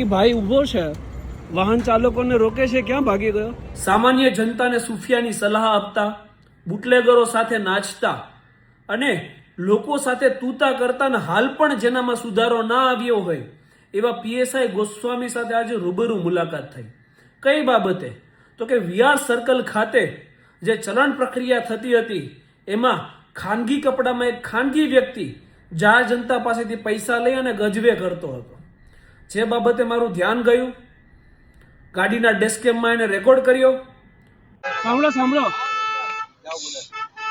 ભાઈ ઉભો છે, વાહન ચાલકોને રોકે છે, ક્યાં ભાગી ગયો? સામાન્ય જનતાને સુફિયાની સલાહ આપતા, બુટલેગરો સાથે નાચતા અને લોકો સાથે તૂતા કરતા ને હાલ પણ જેનામાં સુધારો ના આવ્યો હોય એવા પીએસઆઈ ગોસ્વામી સાથે આજે રૂબરૂ મુલાકાત થઈ. કઈ બાબતે? તો કે વીઆર સર્કલ ખાતે જે ચલણ પ્રક્રિયા થતી હતી એમાં ખાનગી કપડામાં એક ખાનગી વ્યક્તિ જાહેર જનતા પાસેથી પૈસા લઈ અને ગજવે કરતો હતો. જે બાબતે મારું ધ્યાન ગયું, ગાડીના ડેસ્કેમમાં એને રેકોર્ડ કર્યો. સાંભળો સાંભળો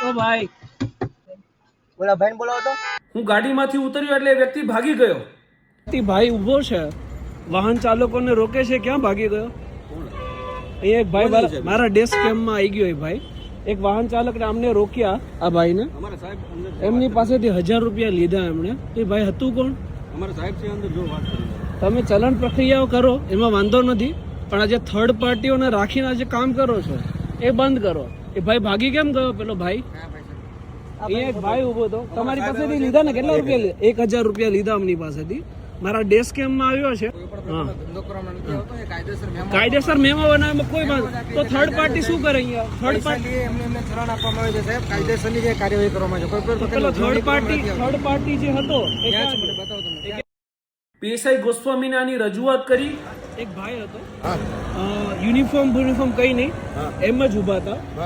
ઓ ભાઈ, બોલા ભાઈ બોલાવો તો. હું ગાડીમાંથી ઉતર્યો એટલે એ વ્યક્તિ ભાગી ગયો. ભાઈ ઉભો છે, વાહન ચાલકોને રોકે છે, ક્યાં ભાગી ગયો? અહીંયા એક ભાઈ મારા ડેસ્ક કેમ્પમાં આવી ગયો. ભાઈ એક વાહન ચાલકને અમને રોક્યા, આ ભાઈને એમની પાસેથી 1000 રૂપિયા લીધા એમણે. એ ભાઈ હતું કોણ? અમારા સાહેબ છે અંદર, જો વાત કરી. તમે ચલણ પ્રક્રિયાઓ કરો એમાં વાંધો નથી, પણ આ જે થર્ડ પાર્ટીઓને રાખીને જે કામ કરો છો એ બંધ કરો. એ ભાઈ ભાગી કેમ ગયો પેલો ભાઈ? અહીંયા એક ભાઈ ઉભો હતો, તમારી પાસેથી લીધા ને કેટલા રૂપિયા લીધા? 1000 રૂપિયા લીધા અમની પાસેથી. મારા ડેસ્ક કેમ્પમાં આવ્યો છે. કાયદેસર મેમો બનાવવામાં કોઈ વાત, તો થર્ડ પાર્ટી શું કરે અહીંયા? થર્ડ પાર્ટી એમને ચલણ આપવામાં આવે છે સાહેબ, કાયદેસરની જે કાર્યવાહી કરવામાં આવે છે. કોઈ પેલો થર્ડ પાર્ટી જે હતો પીએસઆઈ ગોસ્વામીને આની રજૂઆત કરી. એક ભાઈ હતો, યુનિફોર્મ કઈ નહીં, એમ જ ઉભા હતા.